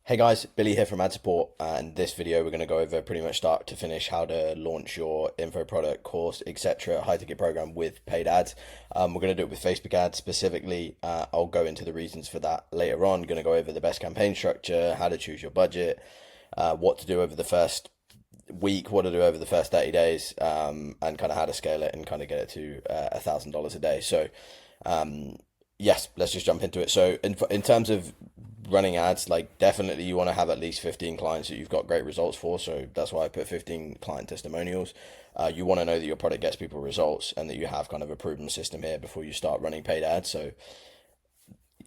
Hey guys, Billy here from Ad Support, and this video we're going to go over pretty much start to finish how to launch your info product, course, etc. high ticket program with paid ads. We're going to do it with Facebook ads specifically. I'll go into the reasons for that later on. Going to go over the best campaign structure, how to choose your budget, what to do over the first week, what to do over the first 30 days, and kind of how to scale it and kind of get it to $1,000 a day. So, yes, let's just jump into it. So, in terms of running ads, like definitely you want to have at least 15 clients that you've got great results for. So that's why I put 15 client testimonials. You want to know that your product gets people results and that you have kind of a proven system here before you start running paid ads. So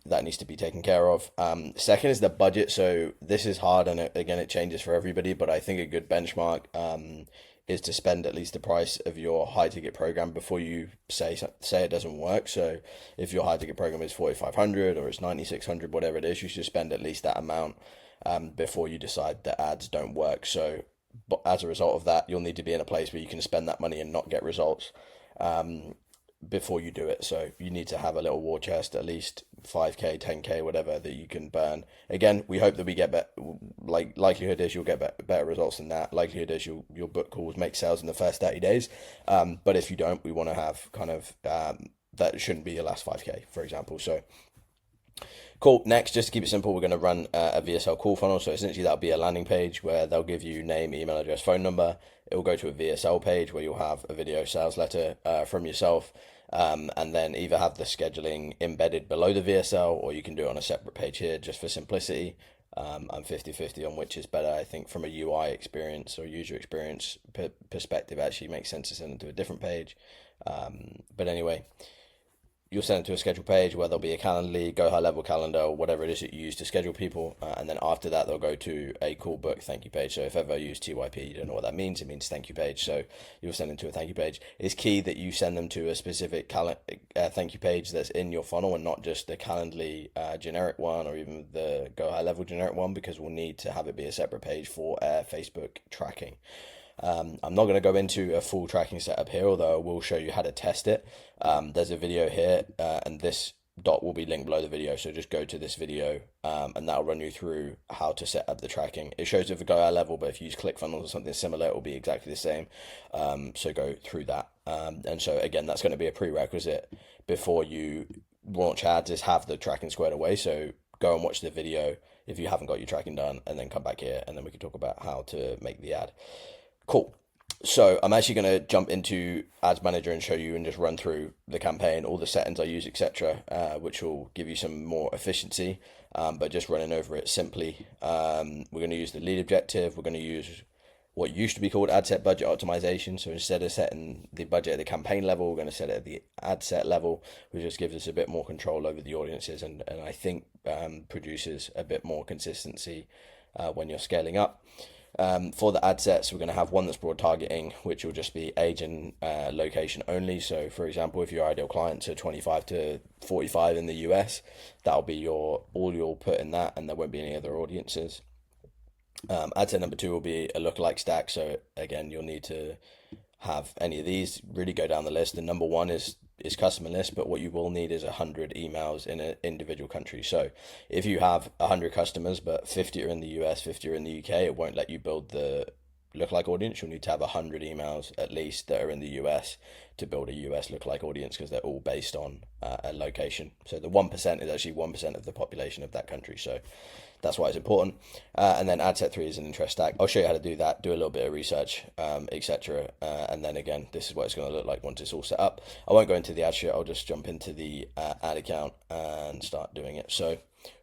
that needs to be taken care of. Second is the budget. So this is hard, and again, it changes for everybody, but I think a good benchmark is to spend at least the price of your high ticket program before you say it doesn't work. So if your high ticket program is 4,500 or it's 9,600, whatever it is, you should spend at least that amount before you decide that ads don't work. So, but as a result of that, you'll need to be in a place where you can spend that money and not get results before you do it. So you need to have a little war chest, at least 5K, 10K, whatever that you can burn. Again, we hope that we get better. Like likelihood is you'll get better results than that. Likelihood is your book calls make sales in the first 30 days. But if you don't, we want to have kind of that shouldn't be your last 5K, for example. So cool. Next, just to keep it simple, we're going to run a VSL call funnel. So essentially, that'll be a landing page where they'll give you name, email address, phone number. It will go to a VSL page where you'll have a video sales letter from yourself, and then either have the scheduling embedded below the VSL, or you can do it on a separate page here just for simplicity. I'm 50-50 on which is better. I think from a UI experience or user experience perspective, it actually makes sense to send them to a different page. But anyway, you'll send it to a schedule page where there'll be a Calendly, Go High Level calendar, or whatever it is that you use to schedule people. And then after that, they'll go to a call book thank you page. So if ever you use TYP, you don't know what that means. It means thank you page. So you'll send them to a thank you page. It's key that you send them to a specific thank you page that's in your funnel and not just the Calendly generic one or even the Go High Level generic one, because we'll need to have it be a separate page for Facebook tracking. I'm not going to go into a full tracking setup here, although I will show you how to test it. There's a video here, and this dot will be linked below the video. So just go to this video, and that'll run you through how to set up the tracking. It shows it for Go High Level, but if you use ClickFunnels or something similar, it will be exactly the same. So go through that. And so again, that's going to be a prerequisite before you launch ads, is have the tracking squared away. So go and watch the video if you haven't got your tracking done, and then come back here, and then we can talk about how to make the ad. Cool. So I'm actually going to jump into Ads Manager and show you and just run through the campaign, all the settings I use, etc., which will give you some more efficiency. But just running over it simply, we're going to use the lead objective. We're going to use what used to be called ad set budget optimization. So instead of setting the budget at the campaign level, we're going to set it at the ad set level, which just gives us a bit more control over the audiences, and I think produces a bit more consistency when you're scaling up. For the ad sets, we're going to have one that's broad targeting, which will just be age and location only. So, for example, if your ideal clients are 25 to 45 in the US, that'll be all you'll put in that, and there won't be any other audiences. Ad set number 2 will be a lookalike stack. So again, you'll need to have any of these, really go down the list. The number 1 is customer list, but what you will need is 100 emails in an individual country. So if you have 100 customers, but 50 are in the US, 50 are in the UK, it won't let you build the lookalike audience. You'll need to have 100 emails at least that are in the US to build a US lookalike audience, because they're all based on a location. So the 1% is actually 1% of the population of that country. So that's why it's important. And then ad set 3 is an interest stack. I'll show you how to do that, do a little bit of research, etc. And then again, this is what it's going to look like once it's all set up. I won't go into the ad sheet. I'll just jump into the ad account and start doing it. So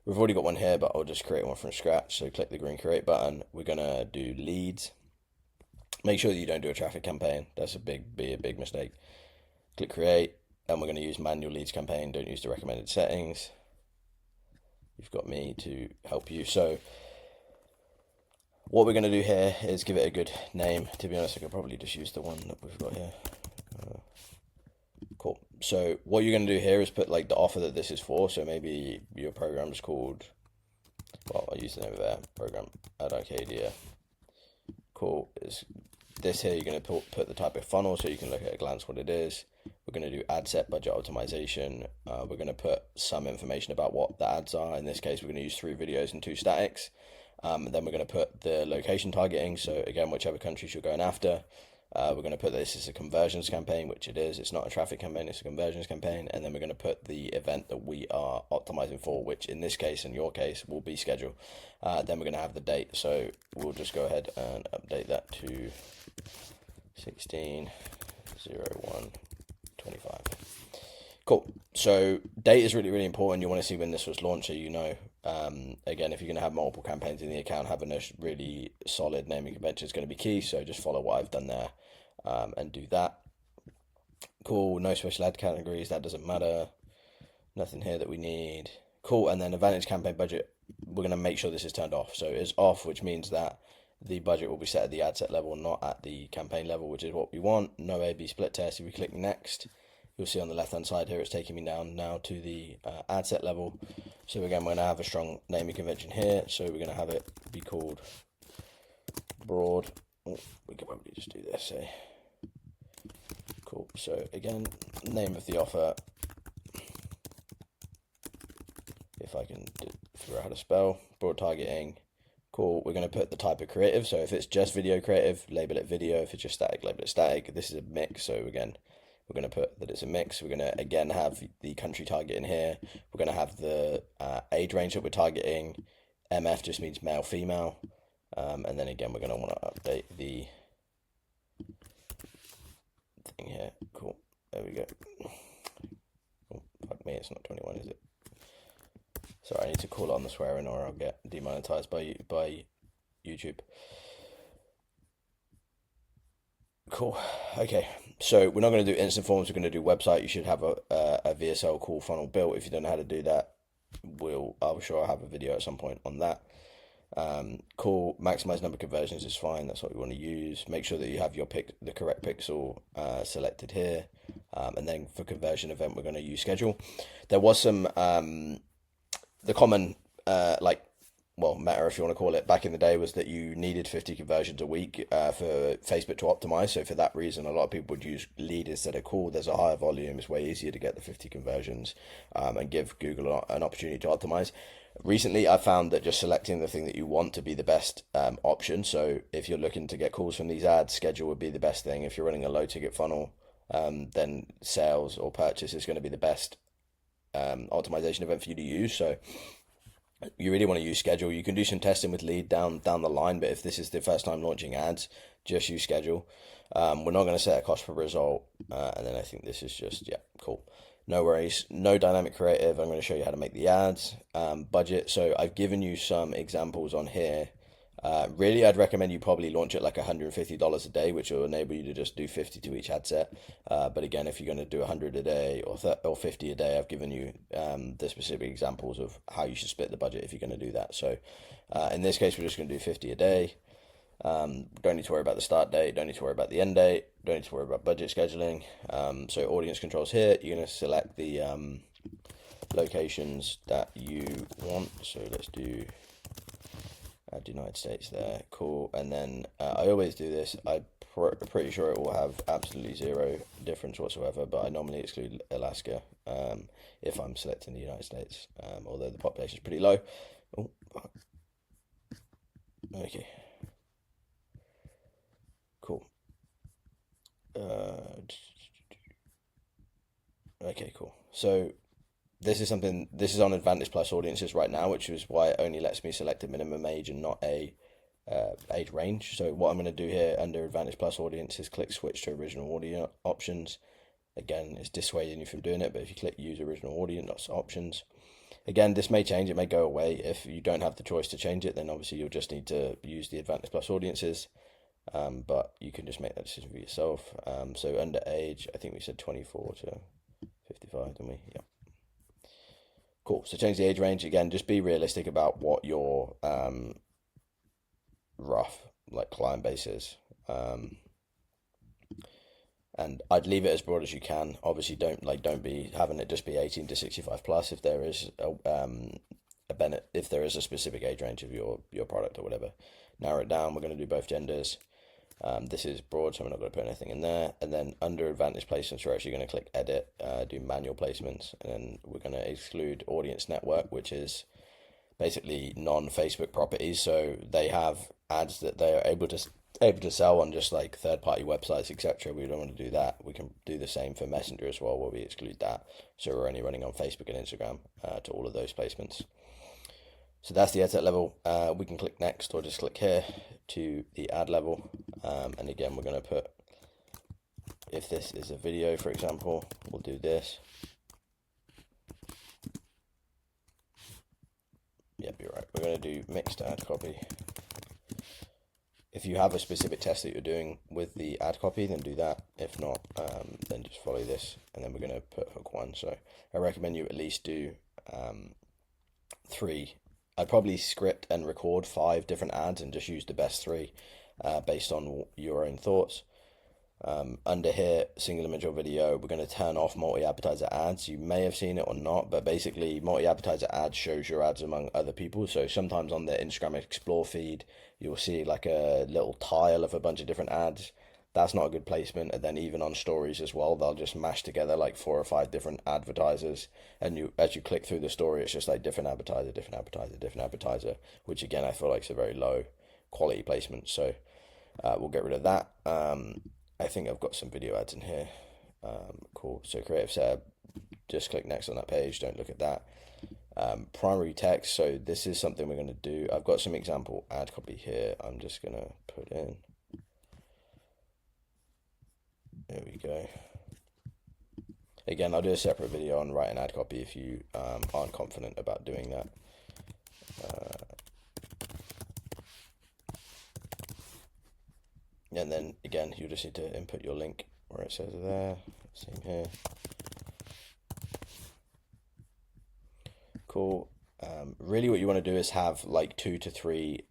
we've already got one here, but I'll just create one from scratch. So click the green create button. We're going to do leads. Make sure that you don't do a traffic campaign. That's a big mistake. Click create, and we're going to use manual leads campaign. Don't use the recommended settings. You've got me to help you. So what we're going to do here is give it a good name. To be honest, I could probably just use the one that we've got here. Cool. So what you're going to do here is put like the offer that this is for. So maybe your program is called, well, I'll use the name of their program, Ad Arcadia. Cool. Is this here, you're going to put the type of funnel so you can look at a glance what it is. We're going to do ad set budget optimization. We're going to put some information about what the ads are. In this case, we're going to use 3 videos and 2 statics. Then we're going to put the location targeting. So again, whichever countries you're going after. We're going to put this as a conversions campaign, which it is. It's not a traffic campaign, it's a conversions campaign. And then we're going to put the event that we are optimizing for, which in this case, in your case, will be schedule. Then we're going to have the date. So we'll just go ahead and update that to 16/01/25. Cool. So date is really, really important. You want to see when this was launched, so you know. Again, if you're going to have multiple campaigns in the account, having a really solid naming convention is going to be key. So just follow what I've done there and do that. Cool. No special ad categories. That doesn't matter. Nothing here that we need. Cool. And then Advantage campaign budget. We're going to make sure this is turned off. So it's off, which means that the budget will be set at the ad set level, not at the campaign level, which is what we want. No A/B split test. If we click next, you'll see on the left hand side here, it's taking me down now to the ad set level. So again, we're going to have a strong naming convention here. So we're going to have it be called broad. Oh, we can probably just do this. Say, cool. So again, name of the offer. If I can figure out how to spell broad targeting. Cool. We're going to put the type of creative. So if it's just video creative, label it video. If it's just static, label it static. This is a mix. So again, we're going to put that it's a mix. We're going to, again, have the country target in here. We're going to have the age range that we're targeting. MF just means male, female. And then again, we're going to want to update the thing here. Cool. There we go. Oh, fuck me, it's not 21, is it? Sorry, I need to call on the swearing or I'll get demonetized by YouTube. Cool. Okay, so we're not going to do instant forms. We're going to do website. You should have a VSL call funnel built. If you don't know how to do that, I'm sure I'll have a video at some point on that. Cool. Maximize number of conversions is fine. That's what we want to use. Make sure that you have your the correct pixel selected here. And then for conversion event, we're going to use schedule. There was some the common meta, if you want to call it, back in the day was that you needed 50 conversions a week for Facebook to optimize. So for that reason, a lot of people would use lead instead of call. There's a higher volume. It's way easier to get the 50 conversions and give Google an opportunity to optimize. Recently, I found that just selecting the thing that you want to be the best option. So if you're looking to get calls from these ads, schedule would be the best thing. If you're running a low ticket funnel, then sales or purchase is going to be the best optimization event for you to use. So you really want to use schedule. You can do some testing with lead down the line, but if this is the first time launching ads, just use schedule. We're not going to set a cost per result, and then I think this is just, yeah, cool. No worries. No dynamic creative. I'm going to show you how to make the ads. Budget. So I've given you some examples on here. Really, I'd recommend you probably launch it like $150 a day, which will enable you to just do 50 to each ad set. But again, if you're going to do 100 a day or 50 a day, I've given you the specific examples of how you should split the budget if you're going to do that. So in this case, we're just going to do 50 a day. Don't need to worry about the start date. Don't need to worry about the end date. Don't need to worry about budget scheduling. So audience controls here. You're going to select the locations that you want. So let's do United States there. Cool. And then I always do this. I'm pretty sure it will have absolutely zero difference whatsoever, but I normally exclude Alaska if I'm selecting the United States, although the population is pretty low. Oh, okay. Cool. Okay, cool. So this is on Advantage Plus audiences right now, which is why it only lets me select a minimum age and not a age range. So what I'm going to do here under Advantage Plus audiences, click switch to original audio options. Again, it's dissuading you from doing it, but if you click use original audience, that's options. Again, this may change, it may go away. If you don't have the choice to change it, then obviously you'll just need to use the Advantage Plus audiences. But you can just make that decision for yourself. So under age, I think we said 24 to 55, didn't we? Yeah. Cool. So change the age range. Again, just be realistic about what your rough client base is. And I'd leave it as broad as you can. Obviously, don't be having it just be 18 to 65 plus if there is if there is a specific age range of your product or whatever. Narrow it down. We're going to do both genders. This is broad, so I'm not going to put anything in there. And then under advantage placements, we're actually going to click edit, do manual placements, and then we're going to exclude audience network, which is basically non-Facebook properties. So they have ads that they are able to sell on just like third-party websites, etc. We don't want to do that. We can do the same for Messenger as well, where we exclude that. So we're only running on Facebook and Instagram to all of those placements. So that's the ad set level. We can click next or just click here to the ad level. And again, we're going to put, if this is a video, for example, we'll do this. Yep, you're right. We're going to do mixed ad copy. If you have a specific test that you're doing with the ad copy, then do that. If not, then just follow this, and then we're going to put hook 1. So I recommend you at least do 3. I'd probably script and record 5 different ads and just use the best 3 based on your own thoughts. Under here, single image or video, we're going to turn off multi-advertiser ads. You may have seen it or not, but basically multi-advertiser ads shows your ads among other people. So sometimes on the Instagram Explore feed, you'll see like a little tile of a bunch of different ads. That's not a good placement. And then even on stories as well, they'll just mash together like 4 or 5 different advertisers. And you, as you click through the story, it's just like different advertiser, different advertiser, different advertiser, which again, I feel like is a very low quality placement. So we'll get rid of that. I think I've got some video ads in here. Cool. So creative setup, just click next on that page. Don't look at that. Primary text. So this is something we're going to do. I've got some example ad copy here. I'm just going to put in. There we go. Again, I'll do a separate video on writing ad copy if you aren't confident about doing that. And then again, you just need to input your link where it says there. Same here. Cool. Really what you want to do is have like 2 to 3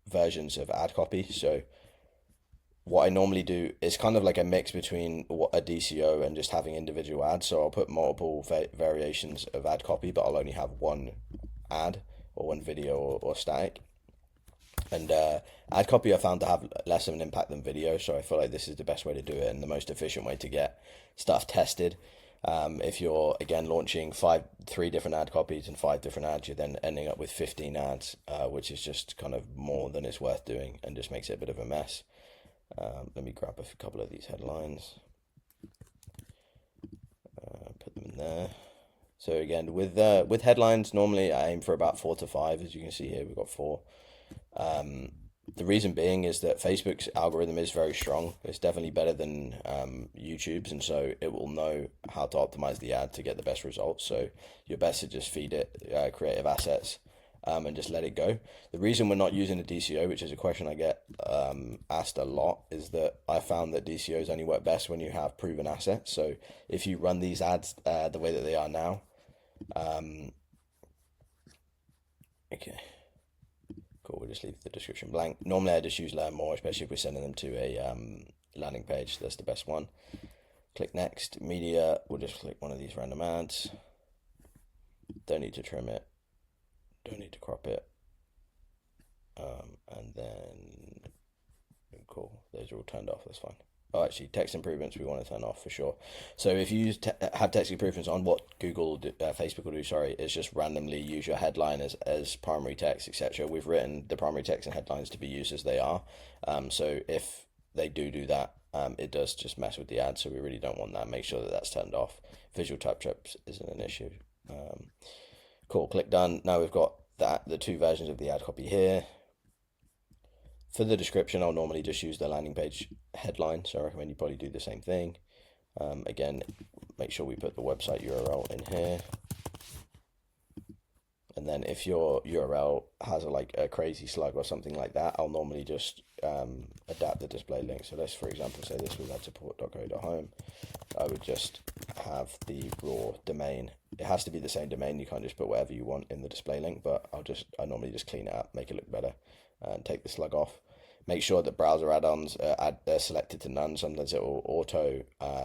versions of ad copy. So what I normally do is kind of like a mix between a DCO and just having individual ads. So I'll put multiple variations of ad copy, but I'll only have one ad or one video or static. And ad copy I found to have less of an impact than video, so I feel like this is the best way to do it and the most efficient way to get stuff tested. If you're, again, launching 3 different ad copies and 5 different ads, you're then ending up with 15 ads, which is just kind of more than it's worth doing and just makes it a bit of a mess. Let me grab a couple of these headlines, put them in there. So again, with headlines, normally I aim for about 4 to 5. As you can see here, we've got 4. The reason being is that Facebook's algorithm is very strong. It's definitely better than YouTube's, and so it will know how to optimize the ad to get the best results. So you're best to just feed it creative assets and just let it go. The reason we're not using a DCO, which is a question I get asked a lot, is that I found that DCOs only work best when you have proven assets. So if you run these ads the way that they are now, okay. Cool, we'll just leave the description blank. Normally I just use Learn More, especially if we're sending them to a landing page. That's the best one. Click next. Media, we'll just click one of these random ads. Don't need to trim it. Don't need to crop it. And then, cool, those are all turned off, that's fine. Oh, actually, text improvements we want to turn off for sure. So if you have text improvements on, what Facebook will do, sorry, is just randomly use your headline as primary text, etc. We've written the primary text and headlines to be used as they are. So if they do that, it does just mess with the ad. So we really don't want that. Make sure that that's turned off. Visual touch-ups isn't an issue. Cool, click done. Now we've got the 2 versions of the ad copy here. For the description, I'll normally just use the landing page headline, so I recommend you probably do the same thing. Again, make sure we put the website URL in here. And then if your URL has a crazy slug or something like that, I'll normally just adapt the display link. So let's, for example, say this was adsupport.co.home. I would just have the raw domain. It has to be the same domain. You can't just put whatever you want in the display link, but I normally just clean it up, make it look better, and take the slug off. Make sure that browser add-ons are selected to none. Sometimes it will auto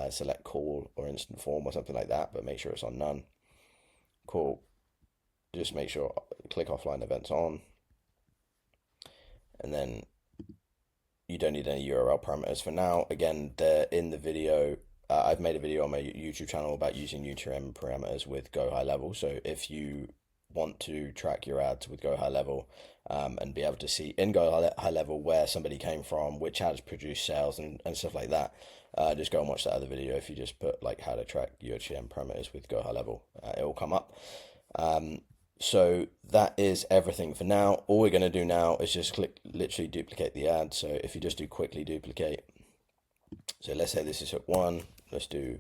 select call or instant form or something like that, but make sure it's on none. Cool. Just make sure click offline events on, and then you don't need any URL parameters for now. Again, in the video, I've made a video on my YouTube channel about using UTM parameters with Go High Level. So if you want to track your ads with Go High Level, and be able to see in Go High Level where somebody came from, which ads produce sales, and stuff like that, just go and watch that other video. If you just put like how to track UGM parameters with Go High Level, it will come up. So that is everything for now. All we're going to do now is just click literally duplicate the ad. So if you just do quickly duplicate, so let's say this is hook 1, let's do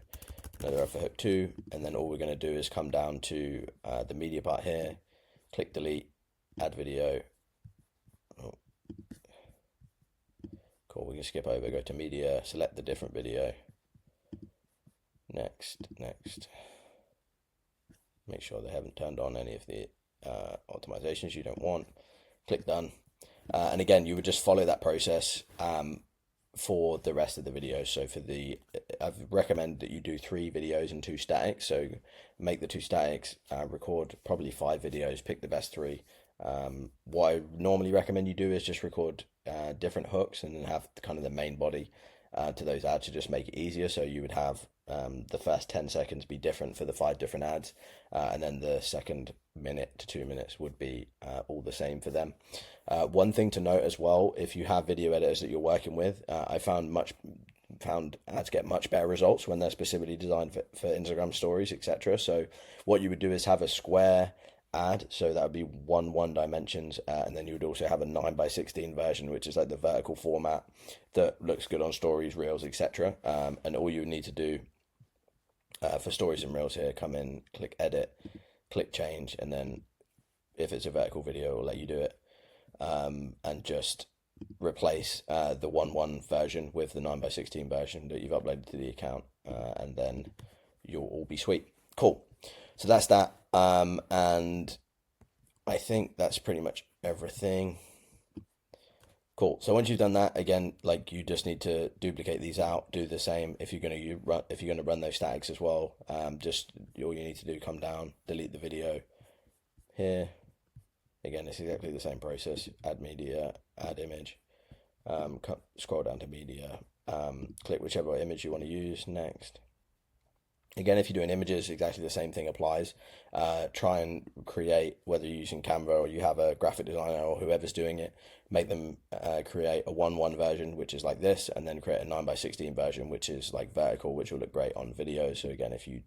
another for hook 2, and then all we're going to do is come down to the media part here, click delete, add video. Oh. Cool, we can skip over, go to media, select the different video, next. Make sure they haven't turned on any of the optimizations you don't want. Click done. And again, you would just follow that process for the rest of the videos. So for I recommend that you do 3 videos and 2 statics. So make the 2 statics, record probably 5 videos, pick the best 3. What I normally recommend you do is just record different hooks and then have kind of the main body to those ads to just make it easier. So you would have the first 10 seconds be different for the 5 different ads, and then the second minute to 2 minutes would be all the same for them. One thing to note as well, if you have video editors that you're working with, I found ads get much better results when they're specifically designed for Instagram stories, etc. So what you would do is have a square ad, so that would be 1 dimensions, and then you would also have a 9:16 version, which is like the vertical format that looks good on stories, reels, etc. And all you would need to do for stories and reels here, come in, click edit, click change, and then if it's a vertical video, it'll let you do it, and just replace the 1:1 version with the 9:16 version that you've uploaded to the account, and then you'll all be sweet. Cool. So that's that. And I think that's pretty much everything. Cool. So once you've done that, again, like you just need to duplicate these out, do the same if you're going to run those statics as well. Just all you need to do, come down, delete the video here. Again, it's exactly the same process. Add media, add image, scroll down to media, click whichever image you want to use, next. Again, if you're doing images, exactly the same thing applies. Try and create, whether you're using Canva or you have a graphic designer or whoever's doing it, make them create a 1:1 version, which is like this, and then create a 9:16 version, which is like vertical, which will look great on video. So again, if you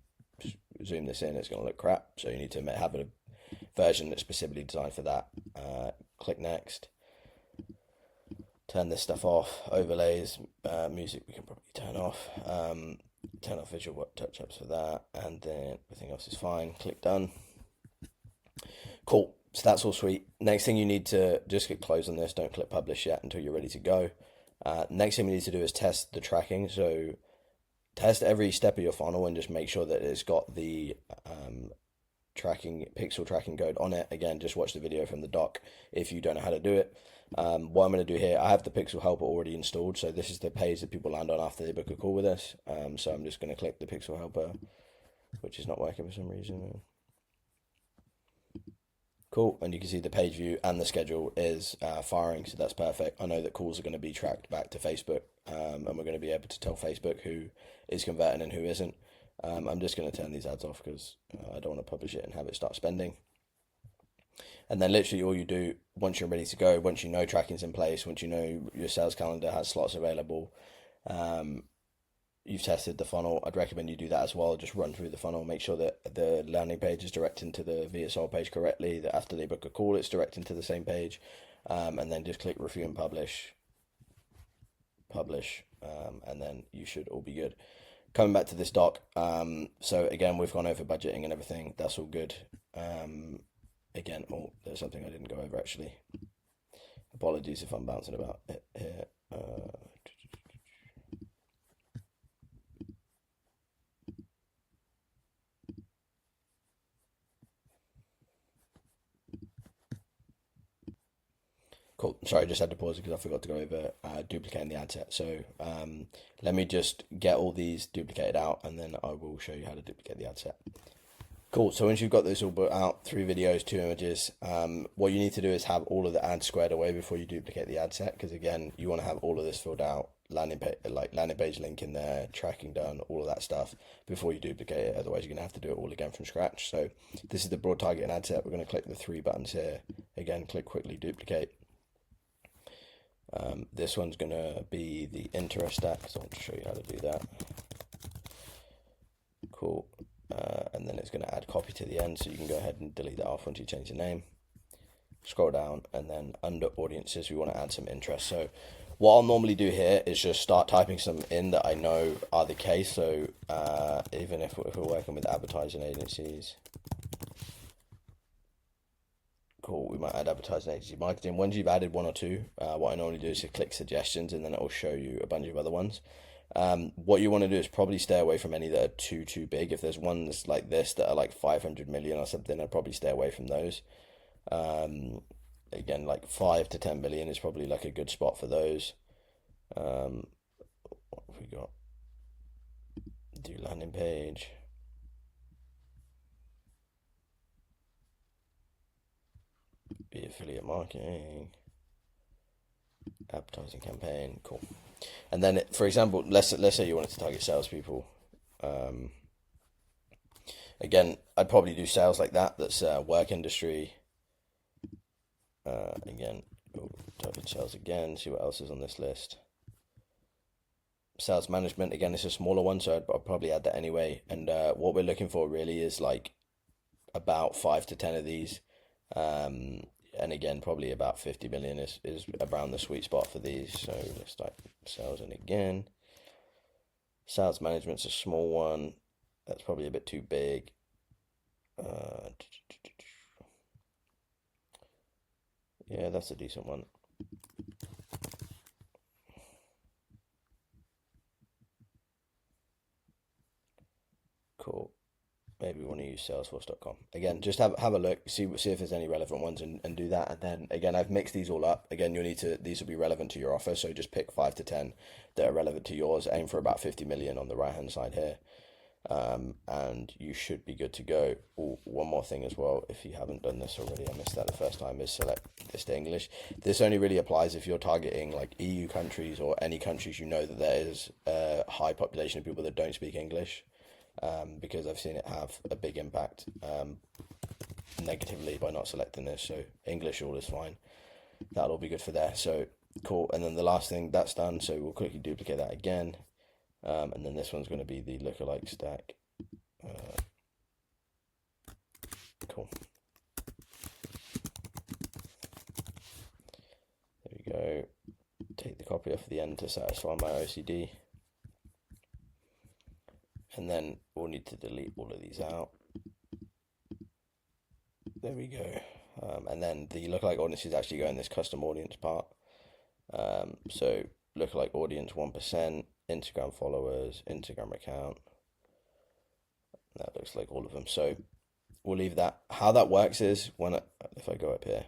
zoom this in, it's going to look crap. So you need to have a version that's specifically designed for that. Click next. Turn this stuff off. Overlays, music we can probably turn off. Turn off visual touch-ups for that, and then everything else is fine. Click done. Cool. So that's all sweet. Next thing you need to just click close on this. Don't click publish yet until you're ready to go. Next thing we need to do is test the tracking. So test every step of your funnel and just make sure that it's got the pixel tracking code on it. Again, just watch the video from the doc if you don't know how to do it. What I'm going to do here, I have the Pixel Helper already installed, so this is the page that people land on after they book a call with us. So I'm just going to click the Pixel Helper, which is not working for some reason. Cool, and you can see the page view and the schedule is firing, so that's perfect. I know that calls are going to be tracked back to Facebook, and we're going to be able to tell Facebook who is converting and who isn't. I'm just going to turn these ads off because I don't want to publish it and have it start spending. And then literally all you do, once you're ready to go, once you know tracking's in place, once you know your sales calendar has slots available, you've tested the funnel, I'd recommend you do that as well. Just run through the funnel, make sure that the landing page is directing to the VSL page correctly, that after they book a call, it's directing to the same page, and then just click review and publish, and then you should all be good. Coming back to this doc, so again, we've gone over budgeting and everything, that's all good. Again, there's something I didn't go over actually. Apologies if I'm bouncing about it here. Cool. Sorry, I just had to pause because I forgot to go over duplicating the ad set. So let me just get all these duplicated out and then I will show you how to duplicate the ad set. Cool. Cool. So once you've got this all put out, 3 videos, 2 images, what you need to do is have all of the ads squared away before you duplicate the ad set. Because again, you want to have all of this filled out, landing page link in there, tracking done, all of that stuff before you duplicate it. Otherwise, you're gonna have to do it all again from scratch. So this is the broad targeting ad set. We're gonna click the 3 buttons here. Again, click quickly duplicate. This one's gonna be the interest stack. So I'll show you how to do that. Cool. And then it's going to add copy to the end, so you can go ahead and delete that off once you change the name. Scroll down, and then under audiences we want to add some interest. So what I'll normally do here is just start typing some in that I know are the case. So even if we're working with advertising agencies, cool, we might add advertising agency marketing. Once you've added 1 or 2, what I normally do is to click suggestions, and then it will show you a bunch of other ones. What you want to do is probably stay away from any that are too big. If there's ones like this that are like 500 million or something, I'd probably stay away from those. Again, like 5 to 10 million is probably like a good spot for those. What have we got? Do landing page. Be affiliate marketing. Advertising campaign. Cool. And then, for example, let's say you wanted to target salespeople. Again, I'd probably do sales like that. That's work industry. Again, target sales again. See what else is on this list. Sales management. Again, it's a smaller one, so I'll probably add that anyway. And what we're looking for really is like about 5 to 10 of these. And again, probably about 50 million is around the sweet spot for these. So let's type sales in again. Sales management's a small one. That's probably a bit too big. Yeah, that's a decent one. Cool. Maybe we want to use salesforce.com. Again, just have a look, see if there's any relevant ones, and do that. And then again, I've mixed these all up. Again, these will be relevant to your offer, so just pick 5 to 10 that are relevant to yours. Aim for about 50 million on the right hand side here, and you should be good to go. Ooh, one more thing as well, if you haven't done this already, I missed that the first time, is select this to English. This only really applies if you're targeting like EU countries or any countries you know that there is a high population of people that don't speak English. Because I've seen it have a big impact negatively by not selecting this. So English all is fine. That'll all be good for there. So cool. And then the last thing, that's done. So we'll quickly duplicate that again. And then this one's going to be the lookalike stack. Cool. There we go. Take the copy off the end to satisfy my OCD. And then we'll need to delete all of these out. There we go. And then the lookalike audiences actually go in this custom audience part. So lookalike audience 1%, Instagram followers, Instagram account. That looks like all of them. So we'll leave that. How that works is if I go up here,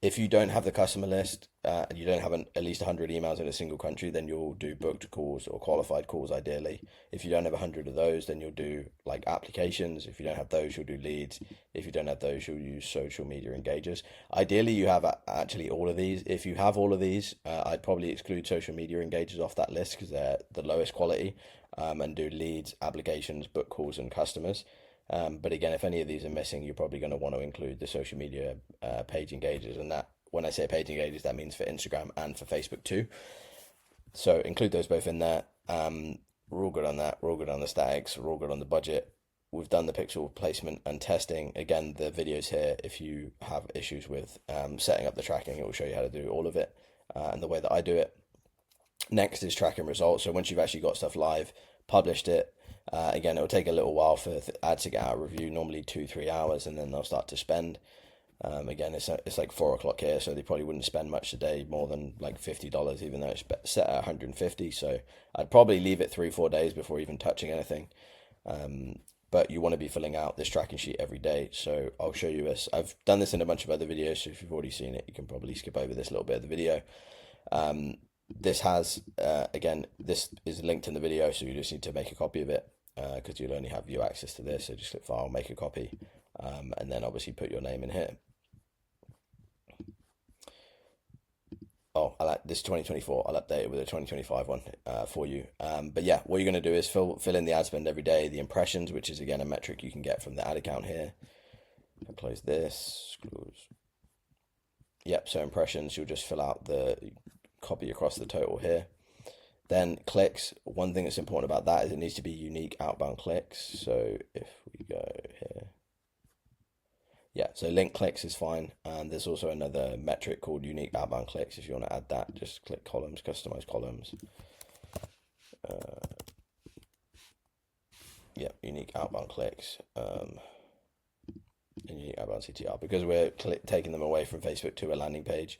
if you don't have the customer list and you don't have at least 100 emails in a single country, then you'll do booked calls or qualified calls ideally. If you don't have 100 of those, then you'll do like applications. If you don't have those, you'll do leads. If you don't have those, you'll use social media engagers. Ideally, you have actually all of these. If you have all of these, I'd probably exclude social media engagers off that list because they're the lowest quality, and do leads, applications, book calls, and customers. But again, if any of these are missing, you're probably going to want to include the social media page engagers. And that, when I say page engagers, that means for Instagram and for Facebook too. So include those both in there. We're all good on that. We're all good on the statics. We're all good on the budget. We've done the pixel placement and testing. Again, the videos here, if you have issues with setting up the tracking, it will show you how to do all of it and the way that I do it. Next is tracking results. So once you've actually got stuff live, published it, again, it'll take a little while for ads to get out of review, normally 2-3 hours, and then they'll start to spend. Again, it's like 4 o'clock here, so they probably wouldn't spend much today, more than like $50, even though it's set at 150. So I'd probably leave it 3-4 days before even touching anything. But you want to be filling out this tracking sheet every day. So I'll show you this. I've done this in a bunch of other videos, so if you've already seen it, you can probably skip over this little bit of the video. This has, again, this is linked in the video, so you just need to make a copy of it. because you'll only have view access to this. So just click File, make a copy, and then obviously put your name in here. Oh, I like this 2024. I'll update it with a 2025 one for you. But yeah, what you're going to do is fill in the ad spend every day, the impressions, which is again a metric you can get from the ad account here. I'll close this, close. Yep, so impressions, you'll just fill out copy across the total here. Then clicks, one thing that's important about that is it needs to be unique outbound clicks. So if we go here, yeah, so link clicks is fine. And there's also another metric called unique outbound clicks. If you want to add that, just click columns, customize columns. Yeah, unique outbound clicks. And unique outbound CTR, because we're taking them away from Facebook to a landing page.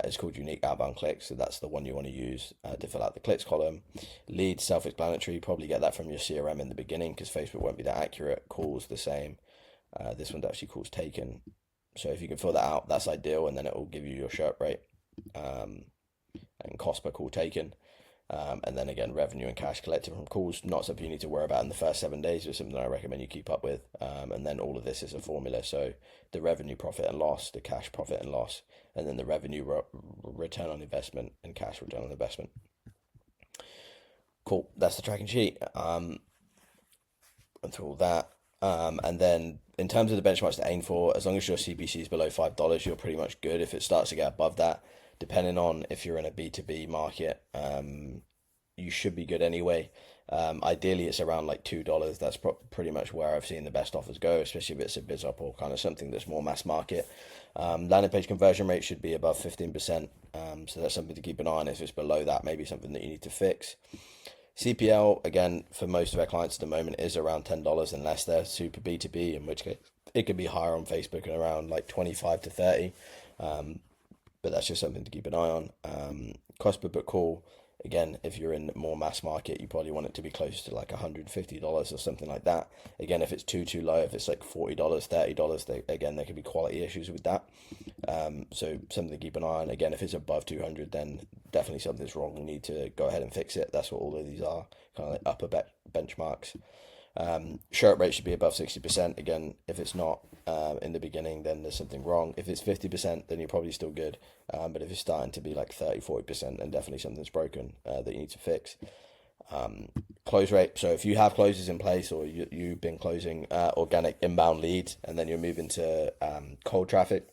It's called unique outbound clicks, so that's the one you want to use to fill out the clicks column. Leads, self-explanatory, probably get that from your CRM in the beginning because Facebook won't be that accurate. Calls the same. This one's actually calls taken, so if you can fill that out, that's ideal, and then it will give you your shirt rate and cost per call taken. And then again, revenue and cash collected from calls, not something you need to worry about in the first 7 days, but something I recommend you keep up with. And then all of this is a formula. So the revenue profit and loss, the cash profit and loss, and then the revenue return on investment and cash return on investment. Cool. That's the tracking sheet. And through all that. And then in terms of the benchmarks to aim for, as long as your CPC is below $5, you're pretty much good. If it starts to get above that, depending on if you're in a B2B market, you should be good anyway. Ideally, it's around like $2. That's pretty much where I've seen the best offers go, especially if it's a biz up or kind of something that's more mass market. Landing page conversion rate should be above 15%. So that's something to keep an eye on. If it's below that, maybe something that you need to fix. CPL, again, for most of our clients at the moment is around $10 unless they're super B2B, in which case it could be higher on Facebook and around like 25 to 30. But that's just something to keep an eye on. Cost per book call, again, if you're in more mass market, you probably want it to be close to like $150 or something like that. Again, if it's too low, if it's like $40, $30, again, there could be quality issues with that. So something to keep an eye on. Again, if it's above 200, then definitely something's wrong. You need to go ahead and fix it. That's what all of these are, kind of like upper benchmarks. Shirt rate should be above 60%. Again, if it's not in the beginning, then there's something wrong. If it's 50%, then you're probably still good. But if it's starting to be like 30-40%, then definitely something's broken that you need to fix. Close rate. So if you have closes in place, or you've been closing organic inbound leads, and then you're moving to cold traffic,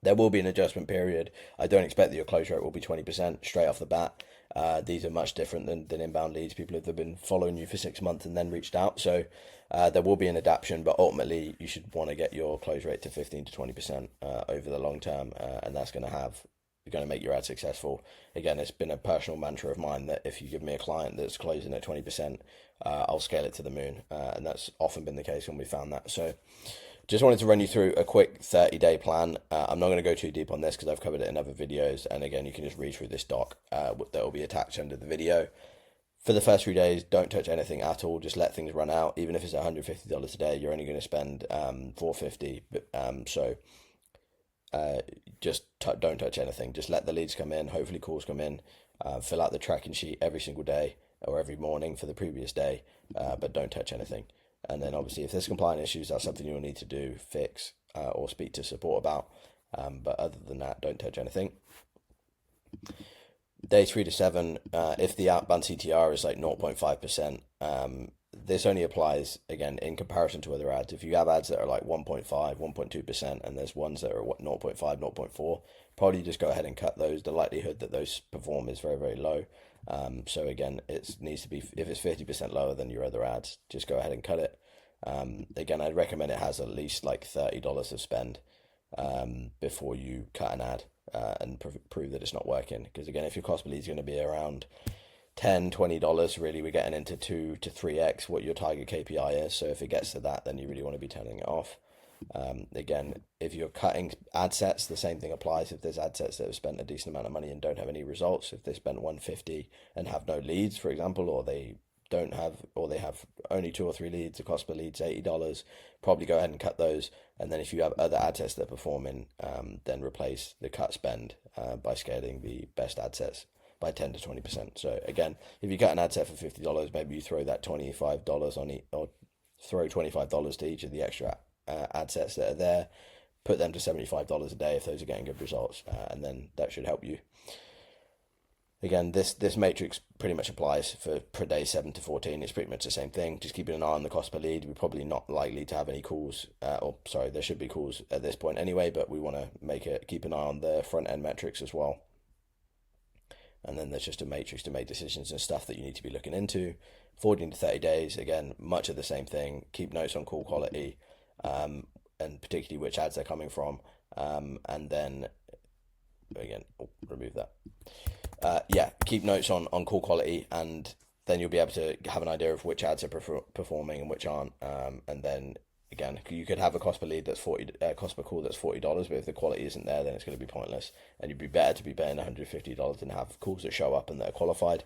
there will be an adjustment period. I don't expect that your close rate will be 20% straight off the bat. These are much different than inbound leads. People have been following you for 6 months and then reached out. So there will be an adaptation, but ultimately you should want to get your close rate to 15 to 20% over the long term, and that's going to make your ad successful. Again, it's been a personal mantra of mine that if you give me a client that's closing at 20%, I'll scale it to the moon, and that's often been the case when we found that. So just wanted to run you through a quick 30-day plan. I'm not going to go too deep on this because I've covered it in other videos. And again, you can just read through this doc that will be attached under the video. For the first 3 days, don't touch anything at all. Just let things run out. Even if it's $150 a day, you're only going to spend $450. So just don't touch anything. Just let the leads come in. Hopefully calls come in. Fill out the tracking sheet every single day or every morning for the previous day. But don't touch anything. And then obviously if there's compliance issues, that's something you'll need to fix or speak to support about. But other than that, don't touch anything. Day 3 to 7, if the outbound CTR is like 0.5%, this only applies, again, in comparison to other ads. If you have ads that are like 1.5, 1.2%, and there's ones that are 0.5, 0.4, probably just go ahead and cut those. The likelihood that those perform is very, very low. So again, it needs to be, if it's 50% lower than your other ads, just go ahead and cut it. Again, I'd recommend it has at least like $30 of spend before you cut an ad and prove that it's not working. Because again, if your cost per lead is going to be around $10-$20, really we're getting into 2 to 3x what your target KPI is. So if it gets to that, then you really want to be turning it off. Again, if you're cutting ad sets, the same thing applies. If there's ad sets that have spent a decent amount of money and don't have any results, if they spent 150 and have no leads, for example, or they have only 2 or 3 leads, the cost per lead's $80, probably go ahead and cut those. And then if you have other ad sets that are performing, then replace the cut spend by scaling the best ad sets by 10 to 20%. So again, if you cut an ad set for $50, maybe you throw that $25 on each, or throw $25 to each of the extra ad sets that are there, put them to $75 a day if those are getting good results, and then that should help you. Again, this matrix pretty much applies for per day 7 to 14. It's pretty much the same thing. Just keeping an eye on the cost per lead. We're probably not likely to have any calls, there should be calls at this point anyway, but we want to keep an eye on the front end metrics as well. And then there's just a matrix to make decisions and stuff that you need to be looking into. 14 to 30 days, again, much of the same thing. Keep notes on call quality, and particularly which ads they're coming from. And then, again, remove that. Keep notes on call quality, and then you'll be able to have an idea of which ads are performing and which aren't. And then again, you could have a cost per lead that's cost per call that's $40, but if the quality isn't there, then it's going to be pointless. And you'd be better to be paying $150 than have calls that show up and that are qualified.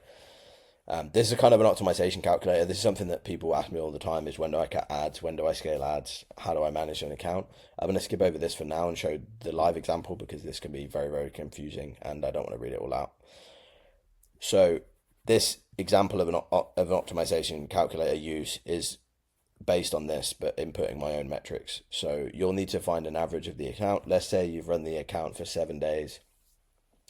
This is a kind of an optimization calculator. This is something that people ask me all the time: is when do I cut ads? When do I scale ads? How do I manage an account? I'm going to skip over this for now and show the live example, because this can be very, very confusing and I don't want to read it all out. So this example of an optimization calculator use is based on this, but inputting my own metrics. So you'll need to find an average of the account. Let's say you've run the account for 7 days.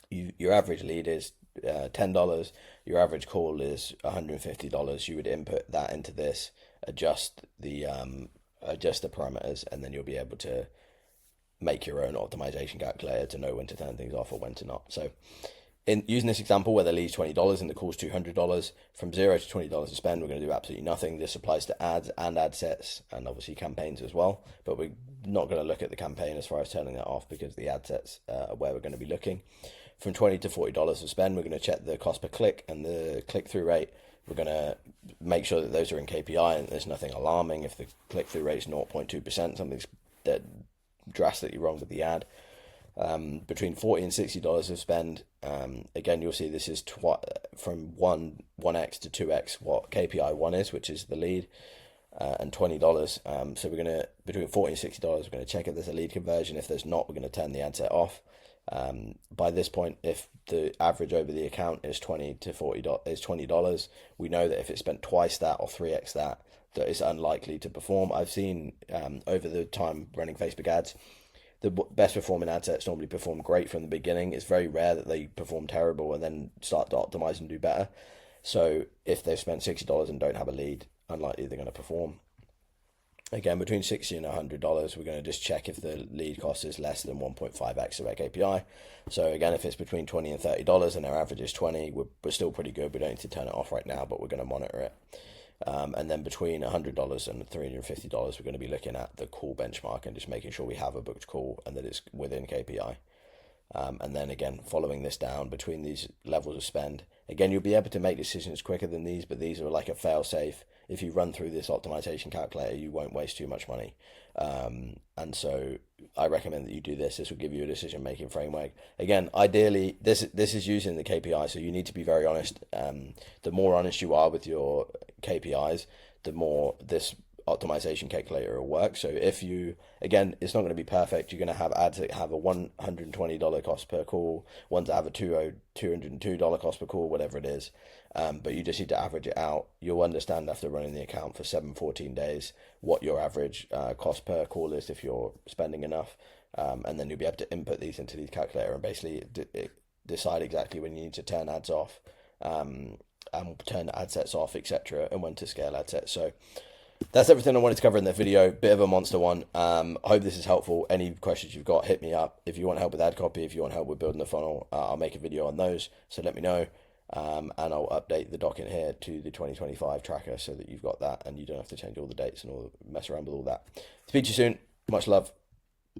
Your average lead is $10. Your average call is $150. You would input that into this, adjust the parameters, and then you'll be able to make your own optimization calculator to know when to turn things off or when to not. So in using this example where the lead's $20 and the call's $200, from $0 to $20 to spend, we're going to do absolutely nothing. This applies to ads and ad sets, and obviously campaigns as well, but we're not going to look at the campaign as far as turning that off, because the ad sets are where we're going to be looking. From $20 to $40 to spend, we're going to check the cost per click and the click-through rate. We're going to make sure that those are in KPI and there's nothing alarming. If the click-through rate is 0.2%, something's drastically wrong with the ad. Between $40 and $60 of spend, again, you'll see this is from 1x to 2x what KPI 1 is, which is the lead, and $20. So we're going to, between $40 and $60, we're going to check if there's a lead conversion. If there's not, we're going to turn the ad set off. By this point, if the average over the account is $20, we know that if it's spent twice that or 3x that it's unlikely to perform. I've seen over the time running Facebook ads, the best performing ad sets normally perform great from the beginning. It's very rare that they perform terrible and then start to optimize and do better. So if they've spent $60 and don't have a lead, unlikely they're going to perform. Again, between $60 and $100, we're going to just check if the lead cost is less than 1.5x of our KPI. So again, if it's between $20 and $30 and our average is 20, we're still pretty good. We don't need to turn it off right now, but we're going to monitor it. And then between $100 and $350, we're going to be looking at the call benchmark and just making sure we have a booked call and that it's within KPI. And then again, following this down between these levels of spend, again, you'll be able to make decisions quicker than these, but these are like a fail safe. If you run through this optimization calculator, you won't waste too much money. And so I recommend that you do this. This will give you a decision-making framework. Again, ideally, this is using the KPI, so you need to be very honest. The more honest you are with your KPIs, the more this optimization calculator will work. So if you, again, it's not going to be perfect. You're going to have ads that have a $120 cost per call, ones that have a $202 cost per call, whatever it is. But you just need to average it out. You'll understand after running the account for 14 days what your average cost per call is if you're spending enough. And then you'll be able to input these into the calculator and basically decide exactly when you need to turn ads off, and turn ad sets off, etc., and when to scale ad sets. So that's everything I wanted to cover in that video. Bit of a monster one. I hope this is helpful. Any questions you've got, hit me up. If you want help with ad copy, if you want help with building the funnel, I'll make a video on those. So let me know. And I'll update the document here to the 2025 tracker so that you've got that and you don't have to change all the dates and all mess around with all that. Speak to you soon. Much love.